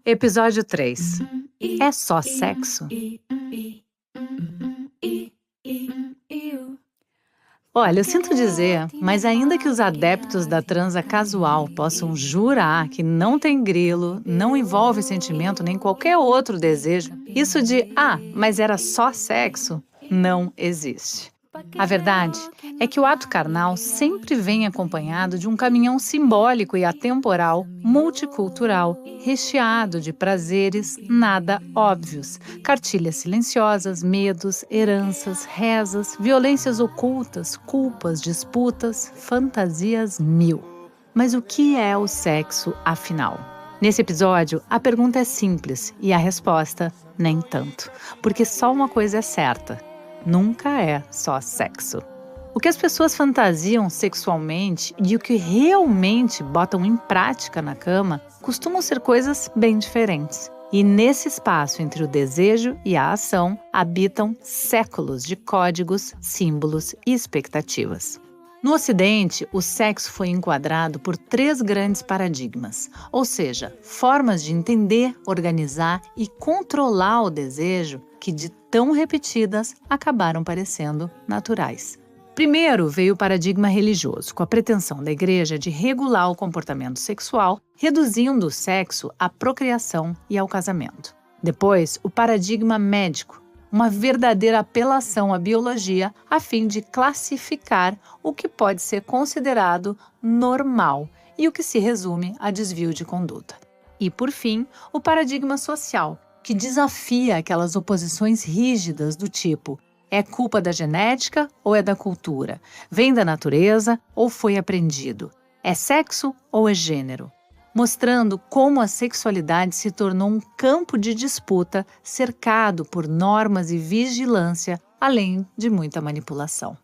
Episódio 3. É só sexo? Olha, eu sinto dizer, mas ainda que os adeptos da transa casual possam jurar que não tem grilo, não envolve sentimento nem qualquer outro desejo, isso de, mas era só sexo, não existe. A verdade é que o ato carnal sempre vem acompanhado de um caminhão simbólico e atemporal, multicultural, recheado de prazeres nada óbvios, cartilhas silenciosas, medos, heranças, rezas, violências ocultas, culpas, disputas, fantasias mil. Mas o que é o sexo, afinal? Nesse episódio, a pergunta é simples e a resposta nem tanto, porque só uma coisa é certa: nunca é só sexo. O que as pessoas fantasiam sexualmente e o que realmente botam em prática na cama costumam ser coisas bem diferentes. E nesse espaço entre o desejo e a ação habitam séculos de códigos, símbolos e expectativas. No Ocidente, o sexo foi enquadrado por 3 grandes paradigmas, ou seja, formas de entender, organizar e controlar o desejo que, de tão repetidas, acabaram parecendo naturais. Primeiro veio o paradigma religioso, com a pretensão da igreja de regular o comportamento sexual, reduzindo o sexo à procriação e ao casamento. Depois, o paradigma médico, uma verdadeira apelação à biologia a fim de classificar o que pode ser considerado normal e o que se resume a desvio de conduta. E, por fim, o paradigma social, que desafia aquelas oposições rígidas do tipo: é culpa da genética ou é da cultura? Vem da natureza ou foi aprendido? É sexo ou é gênero? Mostrando como a sexualidade se tornou um campo de disputa cercado por normas e vigilância, além de muita manipulação.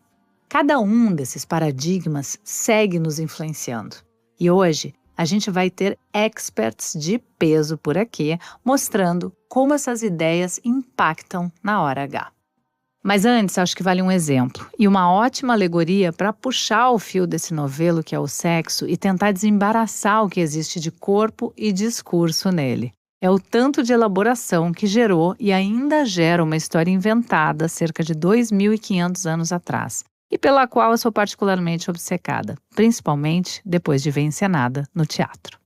Cada um desses paradigmas segue nos influenciando. E hoje, a gente vai ter experts de peso por aqui, mostrando como essas ideias impactam na hora H. Mas antes, acho que vale um exemplo e uma ótima alegoria para puxar o fio desse novelo que é o sexo e tentar desembaraçar o que existe de corpo e discurso nele. É o tanto de elaboração que gerou e ainda gera uma história inventada cerca de 2.500 anos atrás, e pela qual eu sou particularmente obcecada, principalmente depois de ver encenada no teatro.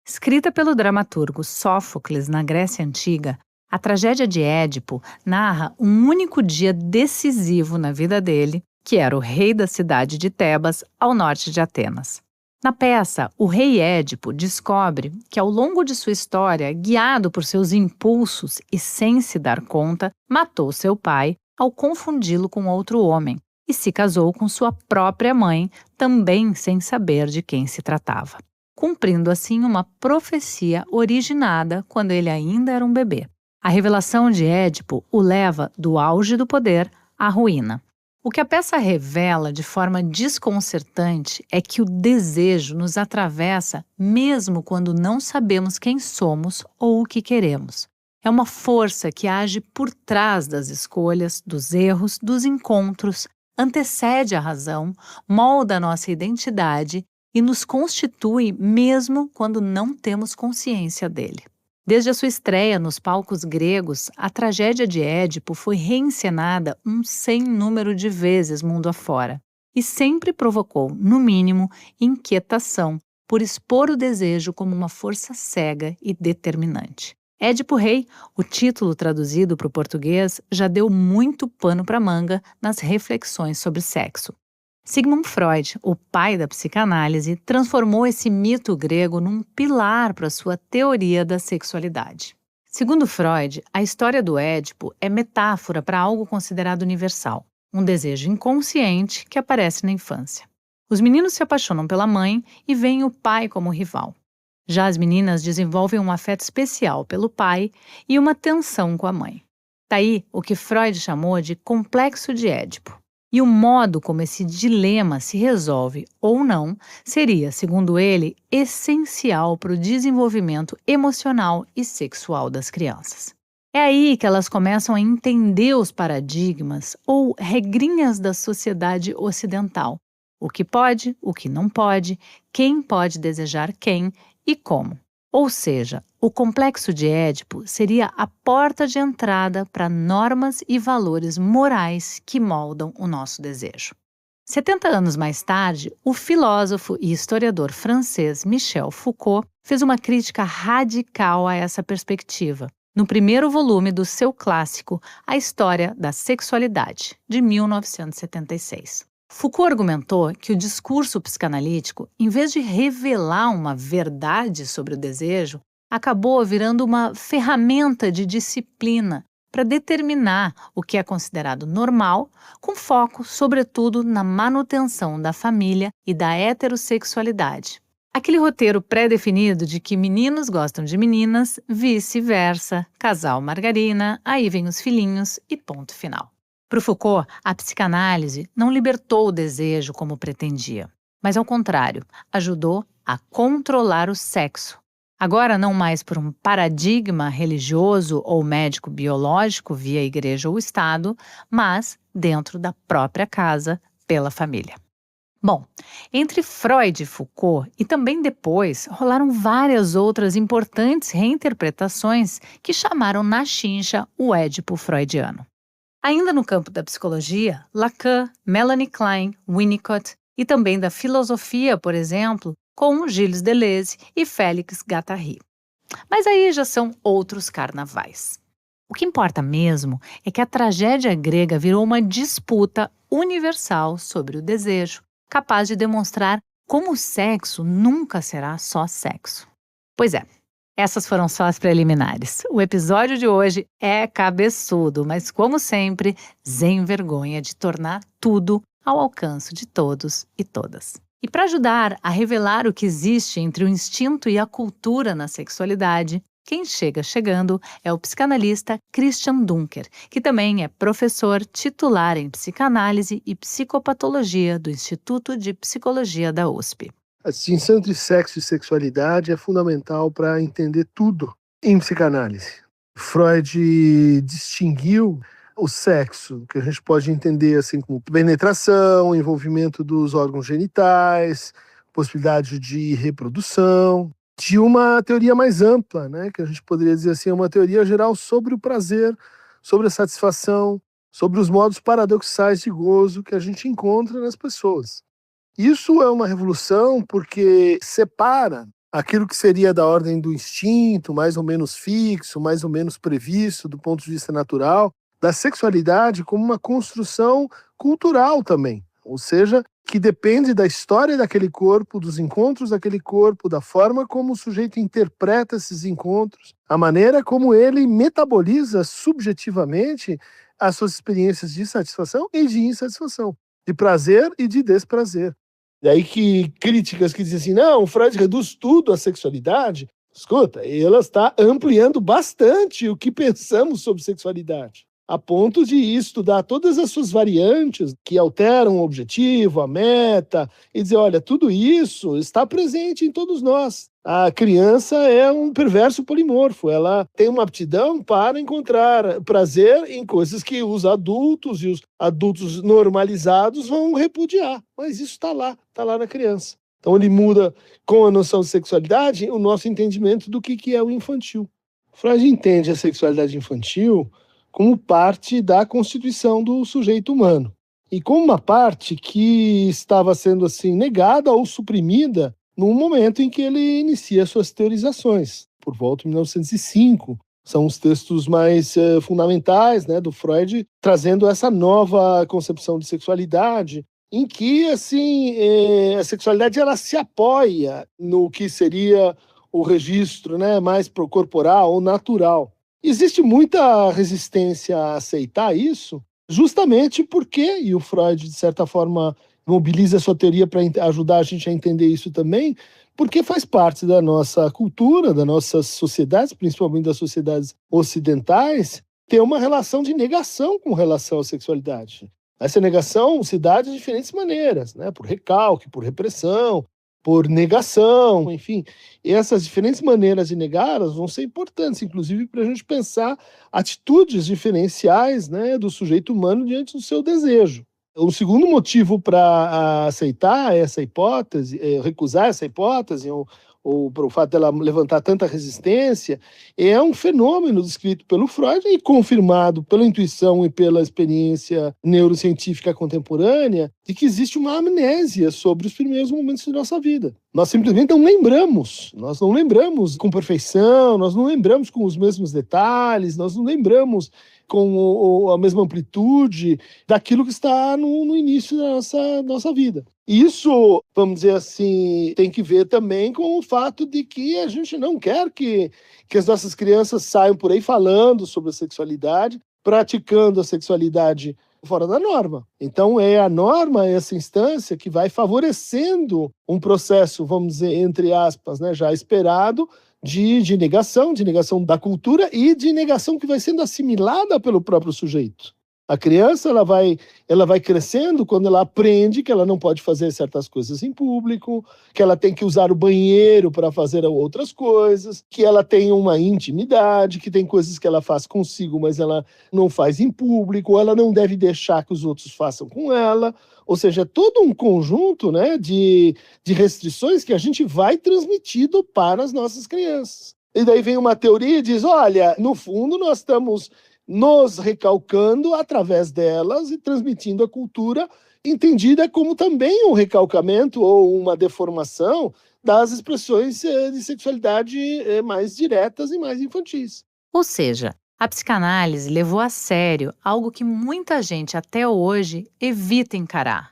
Escrita pelo dramaturgo Sófocles na Grécia Antiga, a tragédia de Édipo narra um único dia decisivo na vida dele, que era o rei da cidade de Tebas, ao norte de Atenas. Na peça, o rei Édipo descobre que, ao longo de sua história, guiado por seus impulsos e sem se dar conta, matou seu pai ao confundi-lo com outro homem e se casou com sua própria mãe, também sem saber de quem se tratava, cumprindo assim uma profecia originada quando ele ainda era um bebê. A revelação de Édipo o leva do auge do poder à ruína. O que a peça revela de forma desconcertante é que o desejo nos atravessa mesmo quando não sabemos quem somos ou o que queremos. É uma força que age por trás das escolhas, dos erros, dos encontros, antecede a razão, molda a nossa identidade e nos constitui mesmo quando não temos consciência dele. Desde a sua estreia nos palcos gregos, a tragédia de Édipo foi reencenada um sem número de vezes mundo afora e sempre provocou, no mínimo, inquietação por expor o desejo como uma força cega e determinante. Édipo Rei, o título traduzido para o português, já deu muito pano para manga nas reflexões sobre sexo. Sigmund Freud, o pai da psicanálise, transformou esse mito grego num pilar para sua teoria da sexualidade. Segundo Freud, a história do Édipo é metáfora para algo considerado universal, um desejo inconsciente que aparece na infância. Os meninos se apaixonam pela mãe e veem o pai como rival. Já as meninas desenvolvem um afeto especial pelo pai e uma tensão com a mãe. Daí o que Freud chamou de complexo de Édipo. E o modo como esse dilema se resolve ou não seria, segundo ele, essencial para o desenvolvimento emocional e sexual das crianças. É aí que elas começam a entender os paradigmas ou regrinhas da sociedade ocidental, o que não pode, quem pode desejar quem e como. Ou seja, o complexo de Édipo seria a porta de entrada para normas e valores morais que moldam o nosso desejo. 70 anos mais tarde, o filósofo e historiador francês Michel Foucault fez uma crítica radical a essa perspectiva, no primeiro volume do seu clássico A História da Sexualidade, de 1976. Foucault argumentou que o discurso psicanalítico, em vez de revelar uma verdade sobre o desejo, acabou virando uma ferramenta de disciplina para determinar o que é considerado normal, com foco, sobretudo, na manutenção da família e da heterossexualidade. Aquele roteiro pré-definido de que meninos gostam de meninas, vice-versa, casal margarina, aí vem os filhinhos e ponto final. Para o Foucault, a psicanálise não libertou o desejo como pretendia, mas, ao contrário, ajudou a controlar o sexo. Agora, não mais por um paradigma religioso ou médico-biológico via igreja ou Estado, mas dentro da própria casa, pela família. Bom, entre Freud e Foucault, e também depois, rolaram várias outras importantes reinterpretações que chamaram na chincha o Édipo freudiano. Ainda no campo da psicologia, Lacan, Melanie Klein, Winnicott e também da filosofia, por exemplo, com Gilles Deleuze e Félix Guattari. Mas aí já são outros carnavais. O que importa mesmo é que a tragédia grega virou uma disputa universal sobre o desejo, capaz de demonstrar como o sexo nunca será só sexo. Pois é, essas foram só as preliminares. O episódio de hoje é cabeçudo, mas como sempre, sem vergonha de tornar tudo ao alcance de todos e todas. E para ajudar a revelar o que existe entre o instinto e a cultura na sexualidade, quem chega chegando é o psicanalista Christian Dunker, que também é professor titular em psicanálise e psicopatologia do Instituto de Psicologia da USP. A distinção entre sexo e sexualidade é fundamental para entender tudo em psicanálise. Freud distinguiu o sexo, que a gente pode entender assim como penetração, envolvimento dos órgãos genitais, possibilidade de reprodução, de uma teoria mais ampla, né, que a gente poderia dizer assim, uma teoria geral sobre o prazer, sobre a satisfação, sobre os modos paradoxais de gozo que a gente encontra nas pessoas. Isso é uma revolução porque separa aquilo que seria da ordem do instinto, mais ou menos fixo, mais ou menos previsto do ponto de vista natural, da sexualidade como uma construção cultural também, ou seja, que depende da história daquele corpo, dos encontros daquele corpo, da forma como o sujeito interpreta esses encontros, a maneira como ele metaboliza subjetivamente as suas experiências de satisfação e de insatisfação, de prazer e de desprazer. Daí que críticas que dizem assim, não, o Freud reduz tudo à sexualidade. Escuta, ela está ampliando bastante o que pensamos sobre sexualidade, a ponto de estudar todas as suas variantes que alteram o objetivo, a meta, e dizer, olha, tudo isso está presente em todos nós. A criança é um perverso polimorfo, ela tem uma aptidão para encontrar prazer em coisas que os adultos e os adultos normalizados vão repudiar, mas isso está lá na criança. Então ele muda com a noção de sexualidade o nosso entendimento do que é o infantil. Freud entende a sexualidade infantil como parte da constituição do sujeito humano e como uma parte que estava sendo assim negada ou suprimida no momento em que ele inicia suas teorizações, por volta de 1905. São os textos mais fundamentais, né, do Freud, trazendo essa nova concepção de sexualidade, em que assim, a sexualidade ela se apoia no que seria o registro, né, mais corporal ou natural. Existe muita resistência a aceitar isso, justamente porque, e o Freud, de certa forma, mobiliza a sua teoria para ajudar a gente a entender isso também, porque faz parte da nossa cultura, das nossas sociedades, principalmente das sociedades ocidentais, ter uma relação de negação com relação à sexualidade. Essa negação se dá de diferentes maneiras, né? Por recalque, por repressão, por negação, enfim. E essas diferentes maneiras de negar vão ser importantes, inclusive para a gente pensar atitudes diferenciais, né, do sujeito humano diante do seu desejo. Um segundo motivo para aceitar essa hipótese, recusar essa hipótese, ou para o fato dela levantar tanta resistência, é um fenômeno descrito pelo Freud e confirmado pela intuição e pela experiência neurocientífica contemporânea, de que existe uma amnésia sobre os primeiros momentos de nossa vida. Nós simplesmente nós não lembramos com perfeição, nós não lembramos com os mesmos detalhes, nós não lembramos com a mesma amplitude daquilo que está no início da nossa vida. Isso, vamos dizer assim, tem que ver também com o fato de que a gente não quer que as nossas crianças saiam por aí falando sobre a sexualidade, praticando a sexualidade fora da norma. Então é a norma, essa instância, que vai favorecendo um processo, vamos dizer, entre aspas, né, já esperado, de negação da cultura e de negação que vai sendo assimilada pelo próprio sujeito. A criança ela vai crescendo quando ela aprende que ela não pode fazer certas coisas em público, que ela tem que usar o banheiro para fazer outras coisas, que ela tem uma intimidade, que tem coisas que ela faz consigo, mas ela não faz em público, ou ela não deve deixar que os outros façam com ela. Ou seja, é todo um conjunto, né, de restrições que a gente vai transmitindo para as nossas crianças. E daí vem uma teoria e diz, olha, no fundo nós estamos nos recalcando através delas e transmitindo a cultura entendida como também um recalcamento ou uma deformação das expressões de sexualidade mais diretas e mais infantis. Ou seja, a psicanálise levou a sério algo que muita gente até hoje evita encarar.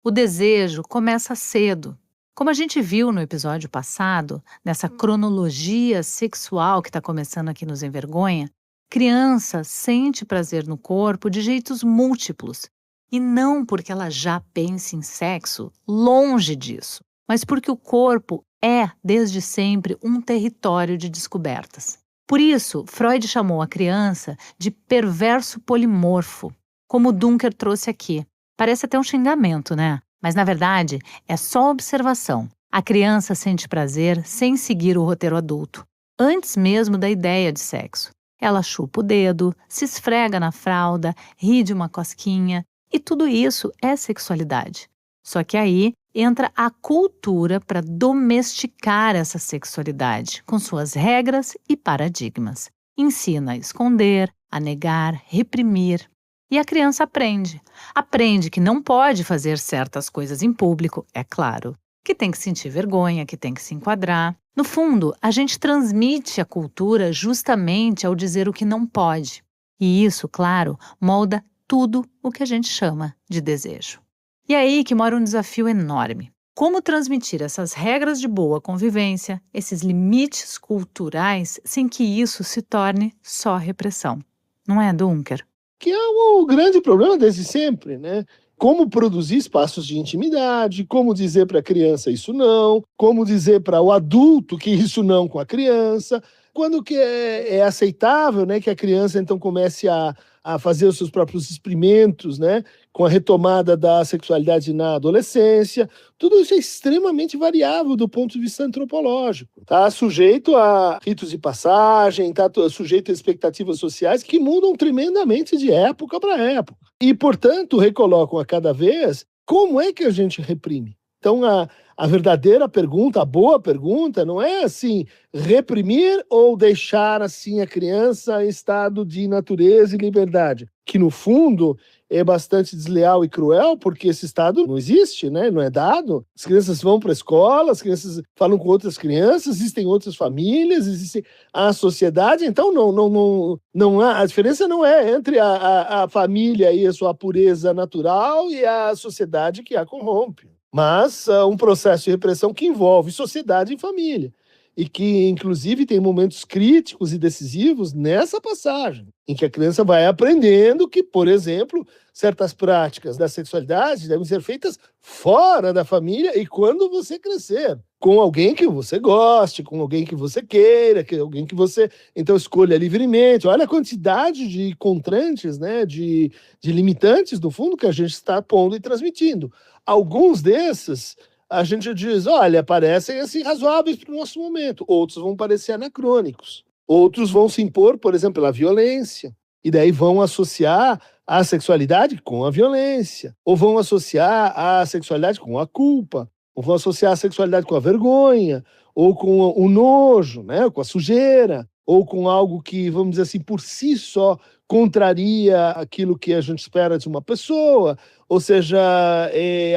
O desejo começa cedo. Como a gente viu no episódio passado, nessa cronologia sexual que está começando aqui nos Envergonha, criança sente prazer no corpo de jeitos múltiplos. E não porque ela já pense em sexo, longe disso, mas porque o corpo é, desde sempre, um território de descobertas. Por isso, Freud chamou a criança de perverso polimorfo, como o Dunker trouxe aqui. Parece até um xingamento, né? Mas, na verdade, é só observação. A criança sente prazer sem seguir o roteiro adulto, antes mesmo da ideia de sexo. Ela chupa o dedo, se esfrega na fralda, ri de uma cosquinha, e tudo isso é sexualidade. Só que aí entra a cultura para domesticar essa sexualidade, com suas regras e paradigmas. Ensina a esconder, a negar, reprimir. E a criança aprende. Aprende que não pode fazer certas coisas em público, é claro. Que tem que sentir vergonha, que tem que se enquadrar. No fundo, a gente transmite a cultura justamente ao dizer o que não pode. E isso, claro, molda tudo o que a gente chama de desejo. E é aí que mora um desafio enorme. Como transmitir essas regras de boa convivência, esses limites culturais, sem que isso se torne só repressão? Não é, Dunker? Que é o grande problema desde sempre, né? Como produzir espaços de intimidade, como dizer para a criança isso não, como dizer para o adulto que isso não com a criança, quando que é aceitável, né, que a criança então comece a fazer os seus próprios experimentos, né, com a retomada da sexualidade na adolescência. Tudo isso é extremamente variável do ponto de vista antropológico. Está sujeito a ritos de passagem, está sujeito a expectativas sociais que mudam tremendamente de época para época. E, portanto, recolocam a cada vez como é que a gente reprime. Então, a verdadeira pergunta, a boa pergunta, não é assim, reprimir ou deixar assim a criança em estado de natureza e liberdade, que no fundo é bastante desleal e cruel, porque esse estado não existe, né? Não é dado. As crianças vão para a escola, as crianças falam com outras crianças, existem outras famílias, existe a sociedade, então não há, a diferença não é entre a família e a sua pureza natural e a sociedade que a corrompe. Mas um processo de repressão que envolve sociedade e família. E que, inclusive, tem momentos críticos e decisivos nessa passagem, em que a criança vai aprendendo que, por exemplo, certas práticas da sexualidade devem ser feitas fora da família e quando você crescer, com alguém que você goste, com alguém que você queira, alguém que você, então, escolha livremente. Olha a quantidade de contrantes, né, de limitantes, no fundo, que a gente está pondo e transmitindo. Alguns desses a gente diz, olha, parecem assim razoáveis para o nosso momento. Outros vão parecer anacrônicos. Outros vão se impor, por exemplo, pela violência. E daí vão associar a sexualidade com a violência, ou vão associar a sexualidade com a culpa, ou vão associar a sexualidade com a vergonha, ou com o nojo, né, com a sujeira, ou com algo que, vamos dizer assim, por si só contraria aquilo que a gente espera de uma pessoa, ou seja,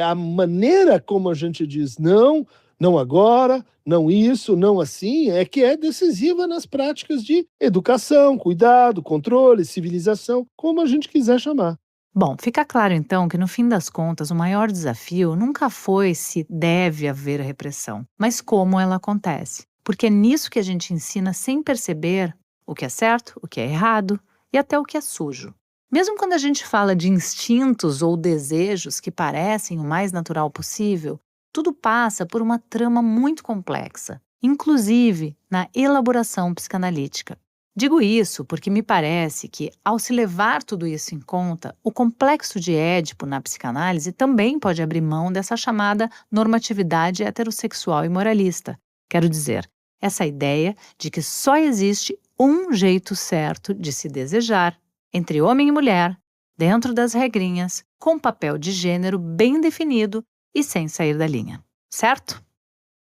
a maneira como a gente diz não, não agora, não isso, não assim, é que é decisiva nas práticas de educação, cuidado, controle, civilização, como a gente quiser chamar. Bom, fica claro então que no fim das contas o maior desafio nunca foi se deve haver repressão, mas como ela acontece. Porque é nisso que a gente ensina sem perceber o que é certo, o que é errado e até o que é sujo. Mesmo quando a gente fala de instintos ou desejos que parecem o mais natural possível, tudo passa por uma trama muito complexa, inclusive na elaboração psicanalítica. Digo isso porque me parece que, ao se levar tudo isso em conta, o complexo de Édipo na psicanálise também pode abrir mão dessa chamada normatividade heterossexual e moralista. Quero dizer, essa ideia de que só existe um jeito certo de se desejar, entre homem e mulher, dentro das regrinhas, com papel de gênero bem definido e sem sair da linha. Certo?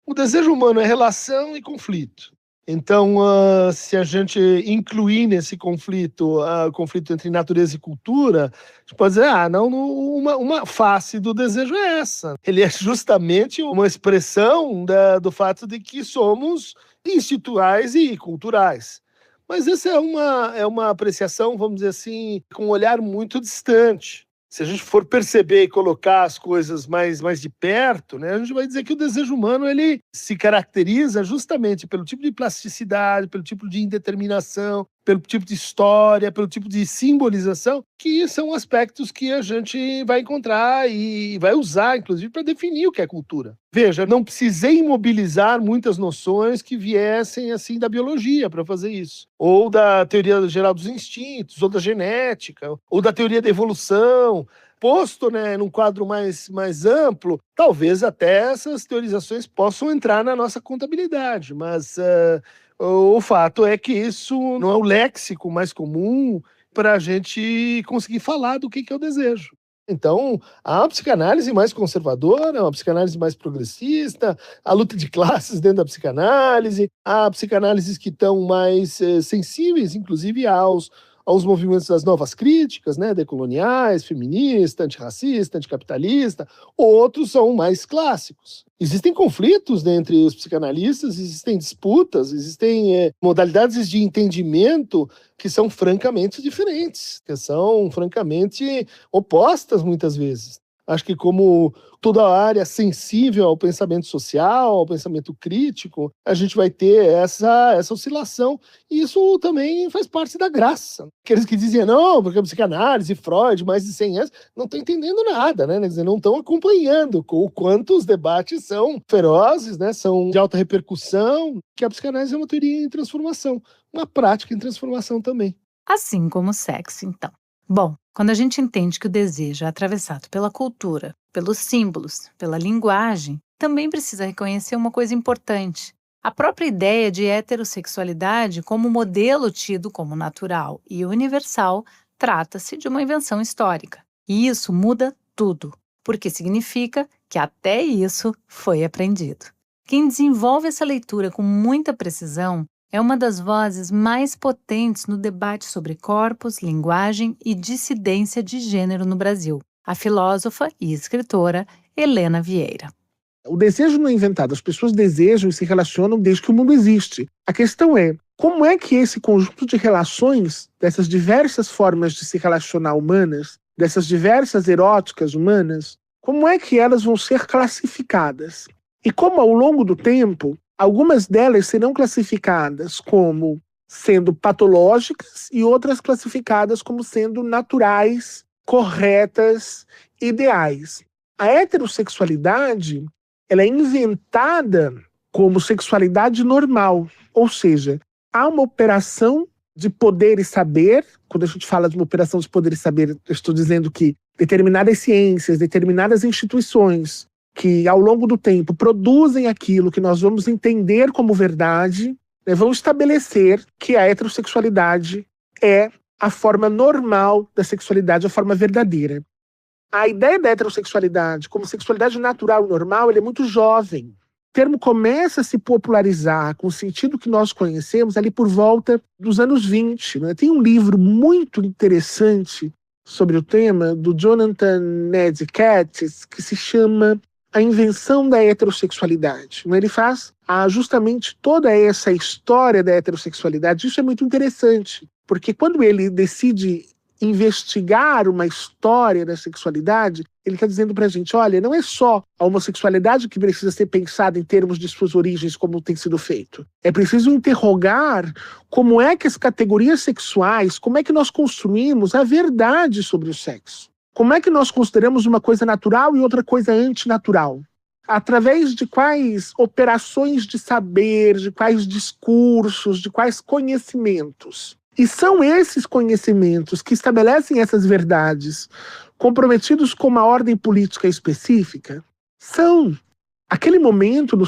O desejo humano é relação e conflito. Então, se a gente incluir nesse conflito o conflito entre natureza e cultura, a gente pode dizer, uma face do desejo é essa. Ele é justamente uma expressão do fato de que somos instintuais e culturais. Mas essa é uma apreciação, vamos dizer assim, com um olhar muito distante. Se a gente for perceber e colocar as coisas mais de perto, né, a gente vai dizer que o desejo humano ele se caracteriza justamente pelo tipo de plasticidade, pelo tipo de indeterminação, pelo tipo de história, pelo tipo de simbolização, que são aspectos que a gente vai encontrar e vai usar, inclusive, para definir o que é cultura. Veja, não precisei mobilizar muitas noções que viessem assim da biologia para fazer isso, ou da teoria geral dos instintos, ou da genética, ou da teoria da evolução. Posto, né, num quadro mais amplo, talvez até essas teorizações possam entrar na nossa contabilidade, mas o fato é que isso não é o léxico mais comum para a gente conseguir falar do que é o desejo. Então, há uma psicanálise mais conservadora, uma psicanálise mais progressista, a luta de classes dentro da psicanálise, há psicanálises que estão mais sensíveis, inclusive, aos movimentos das novas críticas, né, decoloniais, feminista, antirracista, anticapitalista, outros são mais clássicos. Existem conflitos entre os psicanalistas, existem disputas, existem modalidades de entendimento que são francamente diferentes, que são francamente opostas muitas vezes. Acho que como toda área sensível ao pensamento social, ao pensamento crítico, a gente vai ter essa oscilação. E isso também faz parte da graça. Aqueles que diziam, não, porque a psicanálise, Freud, mais de 100 anos, não estão entendendo nada, né? Quer dizer, não estão acompanhando o quanto os debates são ferozes, né? São de alta repercussão, que a psicanálise é uma teoria em transformação, uma prática em transformação também. Assim como o sexo, então. Bom, quando a gente entende que o desejo é atravessado pela cultura, pelos símbolos, pela linguagem, também precisa reconhecer uma coisa importante. A própria ideia de heterossexualidade como modelo tido como natural e universal trata-se de uma invenção histórica. E isso muda tudo, porque significa que até isso foi aprendido. Quem desenvolve essa leitura com muita precisão é uma das vozes mais potentes no debate sobre corpos, linguagem e dissidência de gênero no Brasil, a filósofa e escritora Helena Vieira. O desejo não é inventado, as pessoas desejam e se relacionam desde que o mundo existe. A questão é, como é que esse conjunto de relações, dessas diversas formas de se relacionar humanas, dessas diversas eróticas humanas, como é que elas vão ser classificadas? E como ao longo do tempo, algumas delas serão classificadas como sendo patológicas e outras classificadas como sendo naturais, corretas, ideais. A heterossexualidade, ela é inventada como sexualidade normal, ou seja, há uma operação de poder e saber. Quando a gente fala de uma operação de poder e saber, eu estou dizendo que determinadas ciências, determinadas instituições que ao longo do tempo produzem aquilo que nós vamos entender como verdade, vão estabelecer que a heterossexualidade é a forma normal da sexualidade, a forma verdadeira. A ideia da heterossexualidade como sexualidade natural e normal, ele é muito jovem. O termo começa a se popularizar com o sentido que nós conhecemos ali por volta dos anos 20. Né? Tem um livro muito interessante sobre o tema, do Jonathan Ned Katz, que se chama A Invenção da Heterossexualidade. Ele faz justamente toda essa história da heterossexualidade. Isso é muito interessante, porque quando ele decide investigar uma história da sexualidade, ele está dizendo para a gente, olha, não é só a homossexualidade que precisa ser pensada em termos de suas origens, como tem sido feito. É preciso interrogar como é que as categorias sexuais, como é que nós construímos a verdade sobre o sexo. Como é que nós consideramos uma coisa natural e outra coisa antinatural? Através de quais operações de saber, de quais discursos, de quais conhecimentos. E são esses conhecimentos que estabelecem essas verdades comprometidos com uma ordem política específica? São. Aquele momento no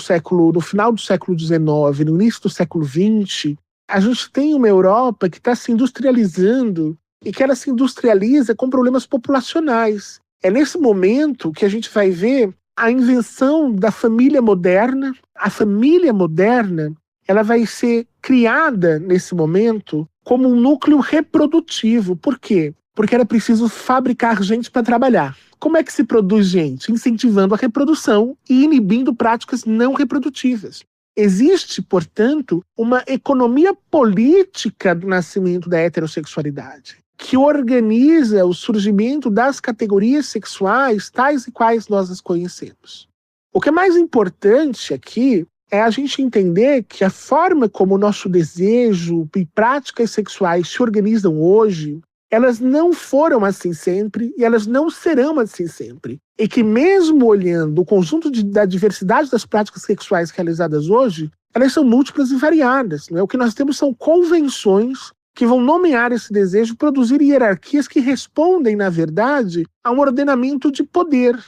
final do século XIX, no início do século XX, a gente tem uma Europa que está se industrializando e que ela se industrializa com problemas populacionais. É nesse momento que a gente vai ver a invenção da família moderna. A família moderna, ela vai ser criada nesse momento como um núcleo reprodutivo. Por quê? Porque era preciso fabricar gente para trabalhar. Como é que se produz gente? Incentivando a reprodução e inibindo práticas não reprodutivas. Existe, portanto, uma economia política do nascimento da heterossexualidade, que organiza o surgimento das categorias sexuais tais e quais nós as conhecemos. O que é mais importante aqui é a gente entender que a forma como o nosso desejo e práticas sexuais se organizam hoje, elas não foram assim sempre e elas não serão assim sempre. E que mesmo olhando o conjunto da diversidade das práticas sexuais realizadas hoje, elas são múltiplas e variadas. Não é? O que nós temos são convenções que vão nomear esse desejo, produzir hierarquias que respondem, na verdade, a um ordenamento de poder.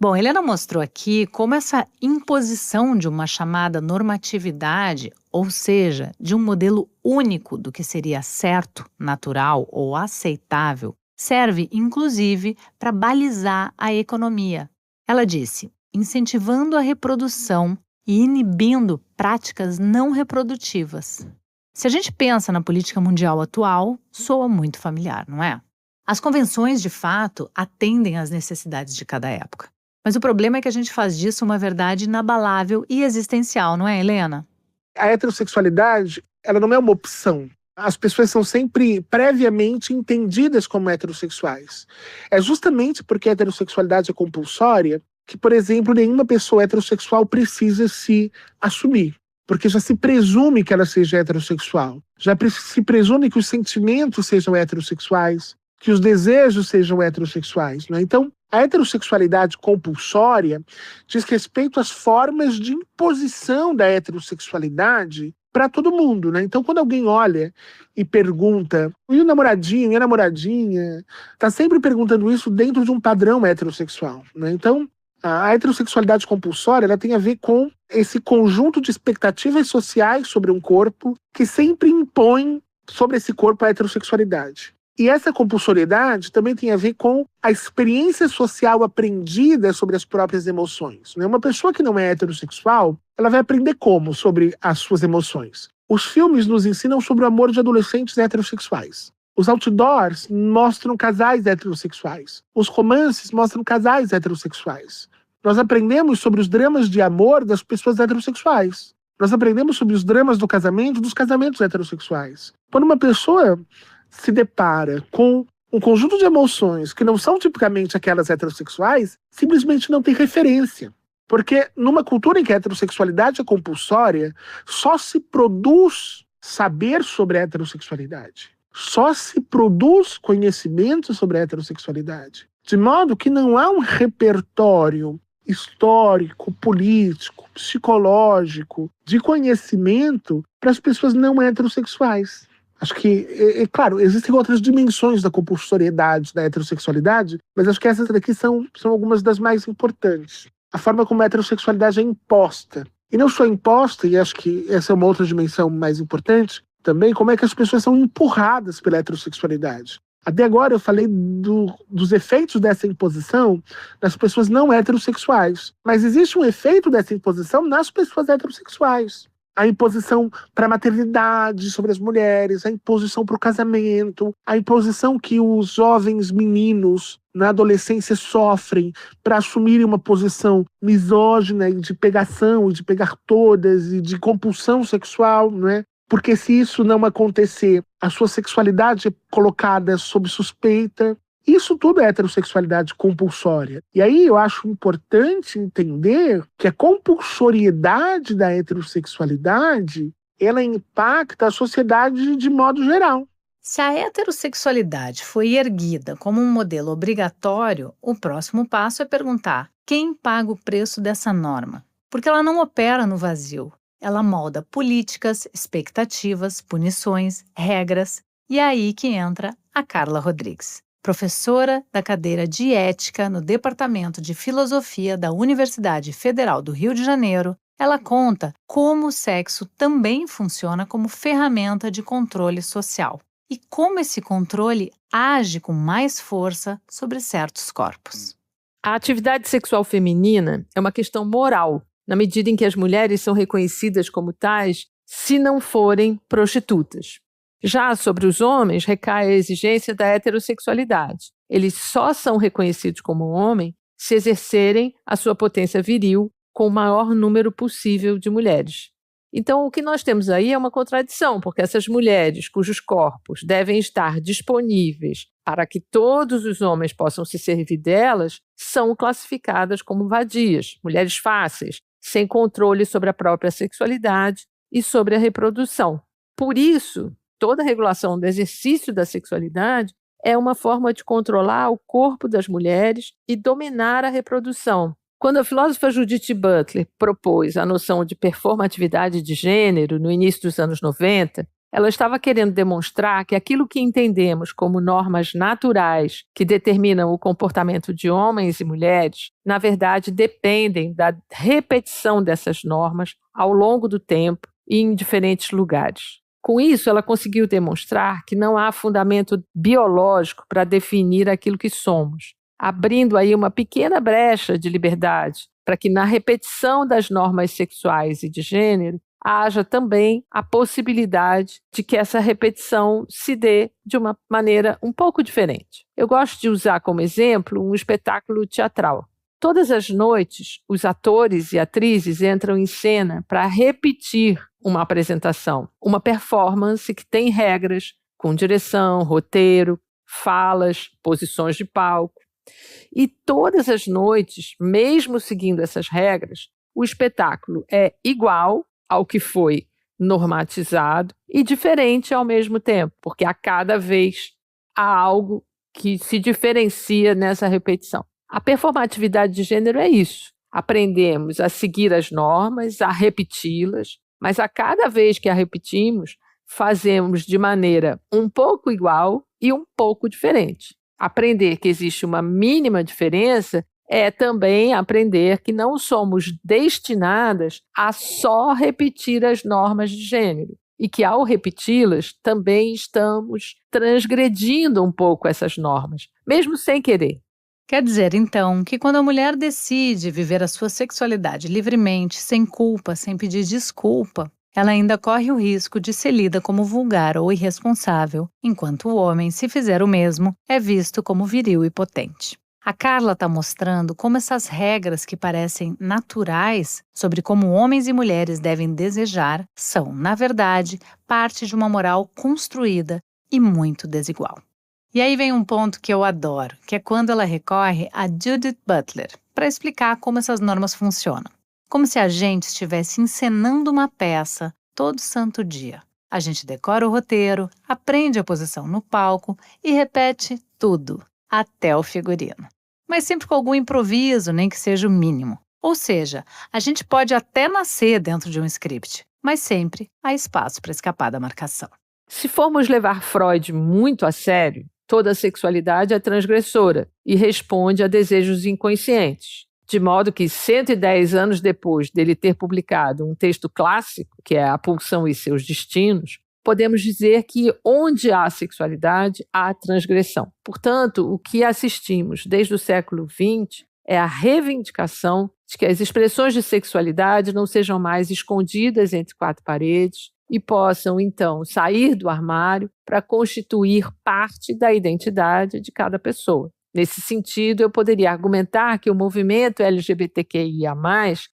Bom, Helena mostrou aqui como essa imposição de uma chamada normatividade, ou seja, de um modelo único do que seria certo, natural ou aceitável, serve, inclusive, para balizar a economia. Ela disse, incentivando a reprodução e inibindo práticas não reprodutivas. Se a gente pensa na política mundial atual, soa muito familiar, não é? As convenções, de fato, atendem às necessidades de cada época. Mas o problema é que a gente faz disso uma verdade inabalável e existencial, não é, Helena? A heterossexualidade, ela não é uma opção. As pessoas são sempre previamente entendidas como heterossexuais. É justamente porque a heterossexualidade é compulsória que, por exemplo, nenhuma pessoa heterossexual precisa se assumir. Porque já se presume que ela seja heterossexual. Já se presume que os sentimentos sejam heterossexuais, que os desejos sejam heterossexuais. Né? Então, a heterossexualidade compulsória diz respeito às formas de imposição da heterossexualidade para todo mundo. Né? Então, quando alguém olha e pergunta, e o namoradinho, e a namoradinha, está sempre perguntando isso dentro de um padrão heterossexual. Né? Então, a heterossexualidade compulsória ela tem a ver com esse conjunto de expectativas sociais sobre um corpo que sempre impõe sobre esse corpo a heterossexualidade. E essa compulsoriedade também tem a ver com a experiência social aprendida sobre as próprias emoções. Né? Uma pessoa que não é heterossexual, ela vai aprender como sobre as suas emoções? Os filmes nos ensinam sobre o amor de adolescentes heterossexuais. Os outdoors mostram casais heterossexuais. Os romances mostram casais heterossexuais. Nós aprendemos sobre os dramas de amor das pessoas heterossexuais. Nós aprendemos sobre os dramas do casamento dos casamentos heterossexuais. Quando uma pessoa se depara com um conjunto de emoções que não são tipicamente aquelas heterossexuais, simplesmente não tem referência. Porque numa cultura em que a heterossexualidade é compulsória, só se produz saber sobre a heterossexualidade. Só se produz conhecimento sobre a heterossexualidade. De modo que não há um repertório histórico, político, psicológico, de conhecimento para as pessoas não heterossexuais. Acho que, claro, existem outras dimensões da compulsoriedade, da heterossexualidade, mas acho que essas daqui são algumas das mais importantes. A forma como a heterossexualidade é imposta. E não só imposta, e acho que essa é uma outra dimensão mais importante, também como é que as pessoas são empurradas pela heterossexualidade. Até agora eu falei dos efeitos dessa imposição nas pessoas não heterossexuais. Mas existe um efeito dessa imposição nas pessoas heterossexuais. A imposição para a maternidade sobre as mulheres, a imposição para o casamento, a imposição que os jovens meninos na adolescência sofrem para assumirem uma posição misógina e de pegação, e de pegar todas, e de compulsão sexual, não é? Porque se isso não acontecer, a sua sexualidade é colocada sob suspeita. Isso tudo é heterossexualidade compulsória. E aí eu acho importante entender que a compulsoriedade da heterossexualidade, ela impacta a sociedade de modo geral. Se a heterossexualidade foi erguida como um modelo obrigatório, o próximo passo é perguntar: quem paga o preço dessa norma? Porque ela não opera no vazio. Ela molda políticas, expectativas, punições, regras. E é aí que entra a Carla Rodrigues, professora da cadeira de Ética no Departamento de Filosofia da Universidade Federal do Rio de Janeiro. Ela conta como o sexo também funciona como ferramenta de controle social e como esse controle age com mais força sobre certos corpos. A atividade sexual feminina é uma questão moral, na medida em que as mulheres são reconhecidas como tais se não forem prostitutas. Já sobre os homens, recai a exigência da heterossexualidade. Eles só são reconhecidos como homem se exercerem a sua potência viril com o maior número possível de mulheres. Então, o que nós temos aí é uma contradição, porque essas mulheres cujos corpos devem estar disponíveis para que todos os homens possam se servir delas, são classificadas como vadias, mulheres fáceis, sem controle sobre a própria sexualidade e sobre a reprodução. Por isso, toda a regulação do exercício da sexualidade é uma forma de controlar o corpo das mulheres e dominar a reprodução. Quando a filósofa Judith Butler propôs a noção de performatividade de gênero no início dos anos 90, ela estava querendo demonstrar que aquilo que entendemos como normas naturais que determinam o comportamento de homens e mulheres, na verdade, dependem da repetição dessas normas ao longo do tempo e em diferentes lugares. Com isso, ela conseguiu demonstrar que não há fundamento biológico para definir aquilo que somos, abrindo aí uma pequena brecha de liberdade para que na repetição das normas sexuais e de gênero haja também a possibilidade de que essa repetição se dê de uma maneira um pouco diferente. Eu gosto de usar como exemplo um espetáculo teatral. Todas as noites, os atores e atrizes entram em cena para repetir uma apresentação, uma performance que tem regras, com direção, roteiro, falas, posições de palco. E todas as noites, mesmo seguindo essas regras, o espetáculo é igual ao que foi normatizado e diferente ao mesmo tempo, porque a cada vez há algo que se diferencia nessa repetição. A performatividade de gênero é isso. Aprendemos a seguir as normas, a repeti-las, mas a cada vez que a repetimos, fazemos de maneira um pouco igual e um pouco diferente. Aprender que existe uma mínima diferença é também aprender que não somos destinadas a só repetir as normas de gênero e que, ao repeti-las, também estamos transgredindo um pouco essas normas, mesmo sem querer. Quer dizer, então, que quando a mulher decide viver a sua sexualidade livremente, sem culpa, sem pedir desculpa, ela ainda corre o risco de ser lida como vulgar ou irresponsável, enquanto o homem, se fizer o mesmo, é visto como viril e potente. A Carla está mostrando como essas regras que parecem naturais sobre como homens e mulheres devem desejar são, na verdade, parte de uma moral construída e muito desigual. E aí vem um ponto que eu adoro, que é quando ela recorre a Judith Butler para explicar como essas normas funcionam. Como se a gente estivesse encenando uma peça todo santo dia. A gente decora o roteiro, aprende a posição no palco e repete tudo, até o figurino. Mas sempre com algum improviso, nem que seja o mínimo. Ou seja, a gente pode até nascer dentro de um script, mas sempre há espaço para escapar da marcação. Se formos levar Freud muito a sério, toda sexualidade é transgressora e responde a desejos inconscientes. De modo que 110 anos depois dele ter publicado um texto clássico, que é A Pulsão e Seus Destinos, podemos dizer que onde há sexualidade, há transgressão. Portanto, o que assistimos desde o século XX é a reivindicação de que as expressões de sexualidade não sejam mais escondidas entre quatro paredes e possam, então, sair do armário para constituir parte da identidade de cada pessoa. Nesse sentido, eu poderia argumentar que o movimento LGBTQIA+,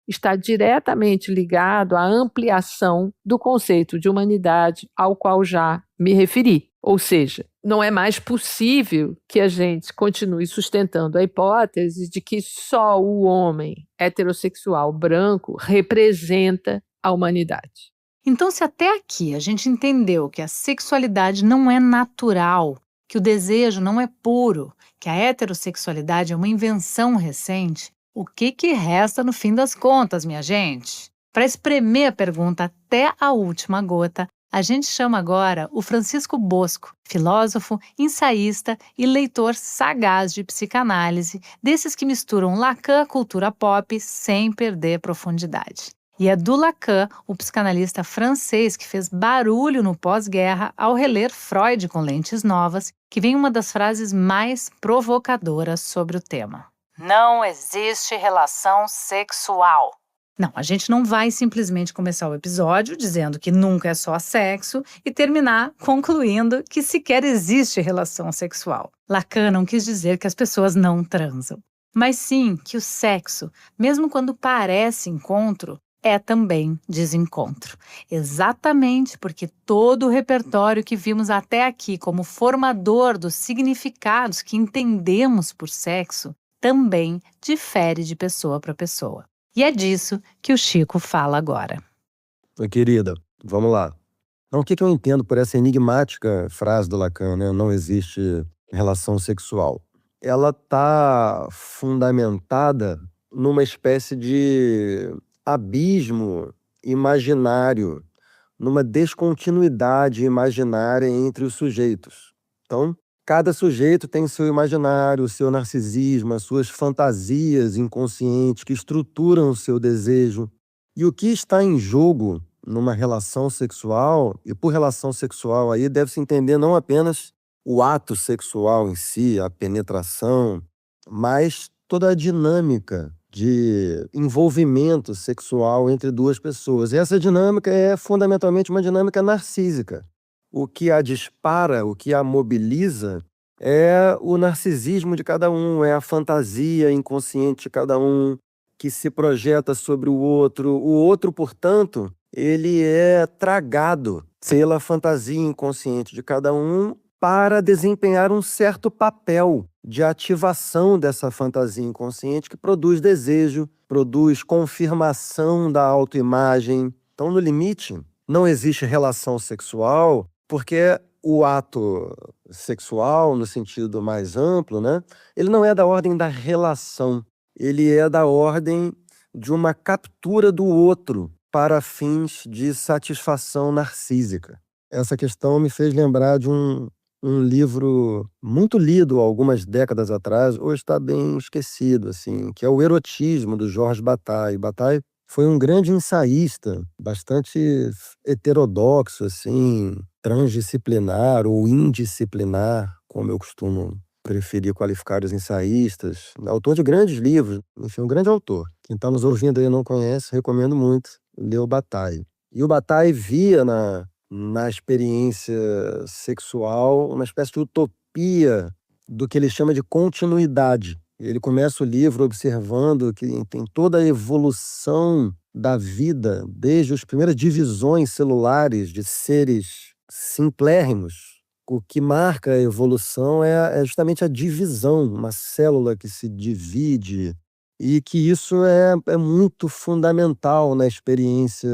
está diretamente ligado à ampliação do conceito de humanidade ao qual já me referi. Ou seja, não é mais possível que a gente continue sustentando a hipótese de que só o homem heterossexual branco representa a humanidade. Então, se até aqui a gente entendeu que a sexualidade não é natural, que o desejo não é puro, que a heterossexualidade é uma invenção recente, o que resta no fim das contas, minha gente? Para espremer a pergunta até a última gota, a gente chama agora o Francisco Bosco, filósofo, ensaísta e leitor sagaz de psicanálise, desses que misturam Lacan cultura pop sem perder profundidade. E é do Lacan, o psicanalista francês que fez barulho no pós-guerra ao reler Freud com lentes novas, que vem uma das frases mais provocadoras sobre o tema. Não existe relação sexual. Não, a gente não vai simplesmente começar o episódio dizendo que nunca é só sexo e terminar concluindo que sequer existe relação sexual. Lacan não quis dizer que as pessoas não transam, mas sim que o sexo, mesmo quando parece encontro, é também desencontro. Exatamente porque todo o repertório que vimos até aqui como formador dos significados que entendemos por sexo também difere de pessoa para pessoa. E é disso que o Chico fala agora. Oi, querida, vamos lá. Então, o que eu entendo por essa enigmática frase do Lacan, né? Não existe relação sexual. Ela está fundamentada numa espécie de abismo imaginário, numa descontinuidade imaginária entre os sujeitos. Então, cada sujeito tem seu imaginário, o seu narcisismo, as suas fantasias inconscientes que estruturam o seu desejo. E o que está em jogo numa relação sexual, e por relação sexual aí deve-se entender não apenas o ato sexual em si, a penetração, mas toda a dinâmica de envolvimento sexual entre duas pessoas. E essa dinâmica é fundamentalmente uma dinâmica narcísica. O que a dispara, o que a mobiliza é o narcisismo de cada um, é a fantasia inconsciente de cada um que se projeta sobre o outro. O outro, portanto, ele é tragado pela fantasia inconsciente de cada um para desempenhar um certo papel de ativação dessa fantasia inconsciente que produz desejo, produz confirmação da autoimagem. Então, no limite, não existe relação sexual, porque o ato sexual, no sentido mais amplo, né, ele não é da ordem da relação, ele é da ordem de uma captura do outro para fins de satisfação narcísica. Essa questão me fez lembrar de um livro muito lido algumas décadas atrás, hoje está bem esquecido, assim, que é O Erotismo, do Georges Bataille. Bataille foi um grande ensaísta, bastante heterodoxo, assim, transdisciplinar ou indisciplinar, como eu costumo preferir qualificar os ensaístas. Autor de grandes livros, enfim, um grande autor. Quem está nos ouvindo aí e não conhece, recomendo muito ler o Bataille. E o Bataille via na experiência sexual uma espécie de utopia do que ele chama de continuidade. Ele começa o livro observando que tem toda a evolução da vida, desde as primeiras divisões celulares de seres simplérrimos. O que marca a evolução é justamente a divisão, uma célula que se divide, e que isso é muito fundamental na experiência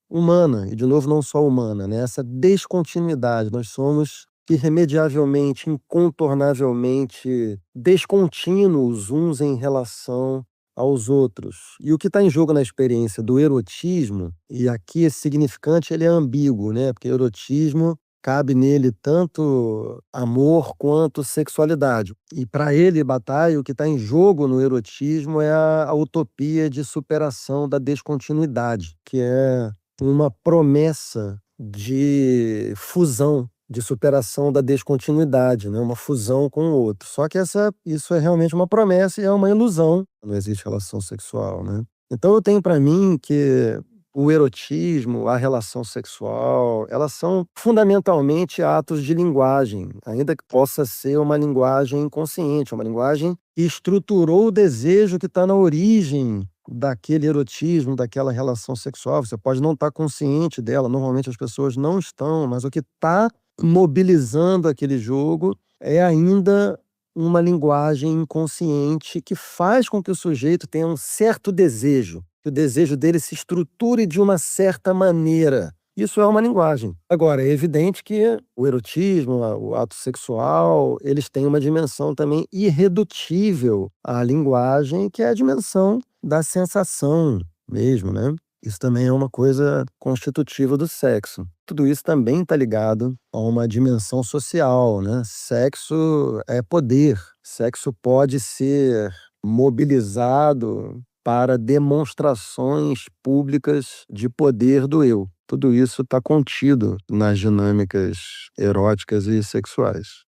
humana, e de novo não só humana, né? Essa descontinuidade. Nós somos irremediavelmente, incontornavelmente descontínuos uns em relação aos outros. E o que está em jogo na experiência do erotismo, e aqui esse significante ele é ambíguo, né? Porque erotismo cabe nele tanto amor quanto sexualidade. E para ele, Bataille, o que está em jogo no erotismo é a utopia de superação da descontinuidade, que é uma promessa de fusão, de superação da descontinuidade, né? Uma fusão com o outro. Só que isso é realmente uma promessa e é uma ilusão. Não existe relação sexual, né? Então eu tenho para mim que o erotismo, a relação sexual, elas são fundamentalmente atos de linguagem, ainda que possa ser uma linguagem inconsciente, uma linguagem que estruturou o desejo que está na origem daquele erotismo, daquela relação sexual. Você pode não estar consciente dela, normalmente as pessoas não estão, mas o que está mobilizando aquele jogo é ainda uma linguagem inconsciente que faz com que o sujeito tenha um certo desejo, que o desejo dele se estruture de uma certa maneira. Isso é uma linguagem. Agora, é evidente que o erotismo, o ato sexual, eles têm uma dimensão também irredutível à linguagem, que é a dimensão da sensação mesmo, né? Isso também é uma coisa constitutiva do sexo. Tudo isso também está ligado a uma dimensão social, né? Sexo é poder. Sexo pode ser mobilizado para demonstrações públicas de poder do eu. Tudo isso está contido nas dinâmicas eróticas e sexuais.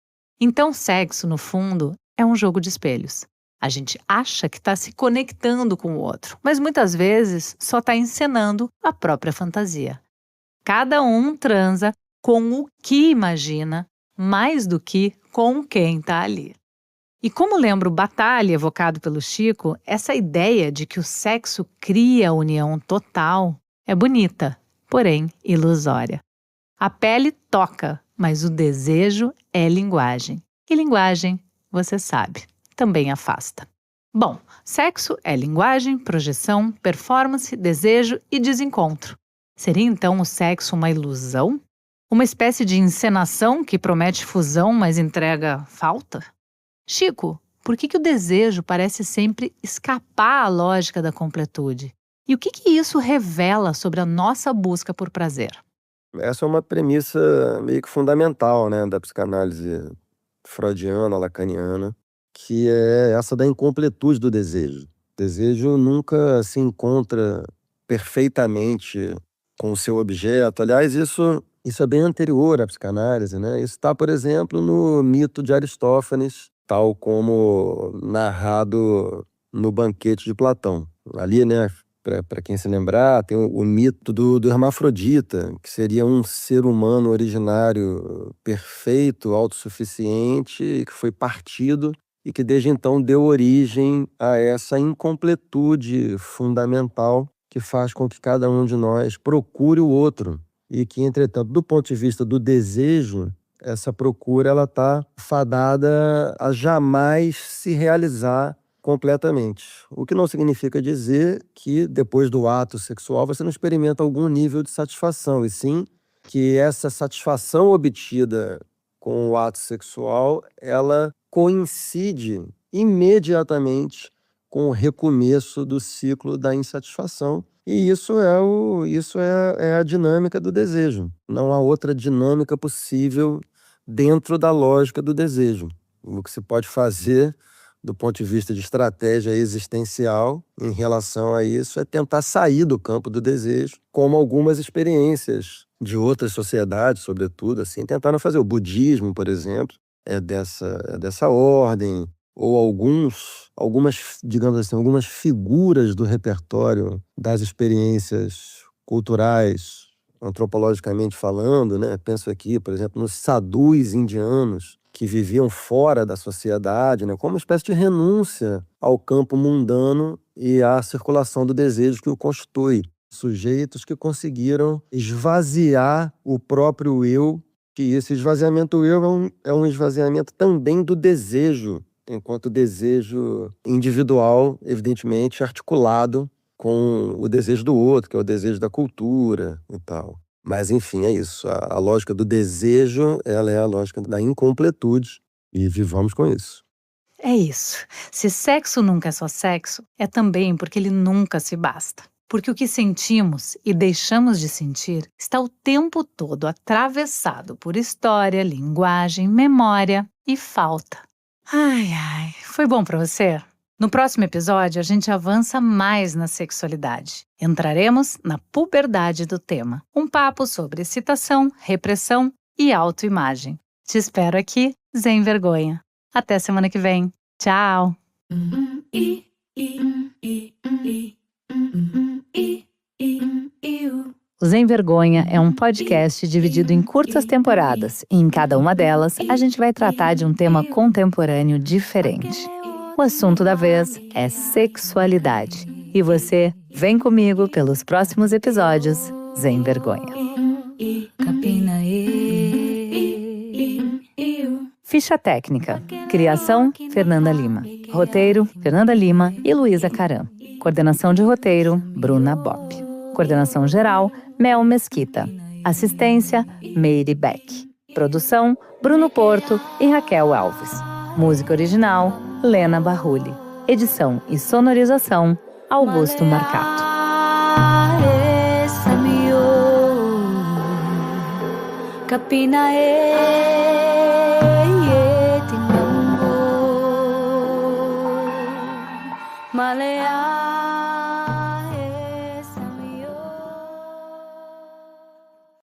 Então, sexo, no fundo, é um jogo de espelhos. A gente acha que está se conectando com o outro, mas muitas vezes só está encenando a própria fantasia. Cada um transa com o que imagina, mais do que com quem está ali. E como lembra o Batalha evocado pelo Chico, essa ideia de que o sexo cria a união total é bonita, porém ilusória. A pele toca, mas o desejo é linguagem. E linguagem, você sabe, também afasta. Bom, sexo é linguagem, projeção, performance, desejo e desencontro. Seria então o sexo uma ilusão? Uma espécie de encenação que promete fusão, mas entrega falta? Chico, por que o desejo parece sempre escapar à lógica da completude? E o que isso revela sobre a nossa busca por prazer? Essa é uma premissa meio que fundamental, né, da psicanálise freudiana, lacaniana, que é essa da incompletude do desejo. O desejo nunca se encontra perfeitamente com o seu objeto. Aliás, isso é bem anterior à psicanálise, né? Isso está, por exemplo, no mito de Aristófanes, tal como narrado no Banquete de Platão. Ali, né, para quem se lembrar, tem o mito do hermafrodita, que seria um ser humano originário perfeito, autossuficiente, que foi partido e que desde então deu origem a essa incompletude fundamental que faz com que cada um de nós procure o outro. E que, entretanto, do ponto de vista do desejo, essa procura ela está fadada a jamais se realizar completamente. O que não significa dizer que depois do ato sexual você não experimenta algum nível de satisfação, e sim que essa satisfação obtida com o ato sexual, ela coincide imediatamente com o recomeço do ciclo da insatisfação. E isso é a dinâmica do desejo. Não há outra dinâmica possível dentro da lógica do desejo. O que se pode fazer do ponto de vista de estratégia existencial em relação a isso é tentar sair do campo do desejo, como algumas experiências de outras sociedades, sobretudo, assim, tentaram fazer. O budismo, por exemplo, é dessa ordem, ou algumas, digamos assim, algumas figuras do repertório das experiências culturais, antropologicamente falando, né? Penso aqui, por exemplo, nos sadhus indianos, que viviam fora da sociedade, né, como uma espécie de renúncia ao campo mundano e à circulação do desejo que o constitui. Sujeitos que conseguiram esvaziar o próprio eu, que esse esvaziamento do eu é um esvaziamento também do desejo, enquanto desejo individual, evidentemente, articulado com o desejo do outro, que é o desejo da cultura e tal. Mas, enfim, é isso. A lógica do desejo, ela é a lógica da incompletude. E vivamos com isso. É isso. Se sexo nunca é só sexo, é também porque ele nunca se basta. Porque o que sentimos e deixamos de sentir está o tempo todo atravessado por história, linguagem, memória e falta. Ai, foi bom pra você? No próximo episódio, a gente avança mais na sexualidade. Entraremos na puberdade do tema. Um papo sobre excitação, repressão e autoimagem. Te espero aqui, Sem Vergonha. Até semana que vem. Tchau! O Sem Vergonha é um podcast dividido em curtas temporadas e em cada uma delas a gente vai tratar de um tema contemporâneo diferente. O assunto da vez é sexualidade. E você vem comigo pelos próximos episódios Sem Vergonha. Ficha técnica. Criação, Fernanda Lima. Roteiro, Fernanda Lima e Luísa Caram. Coordenação de roteiro, Bruna Bopp. Coordenação geral, Mel Mesquita. Assistência, Meire Beck. Produção, Bruno Porto e Raquel Alves. Música original, Lena Barrulli. Edição e sonorização, Augusto Marcato. Malaya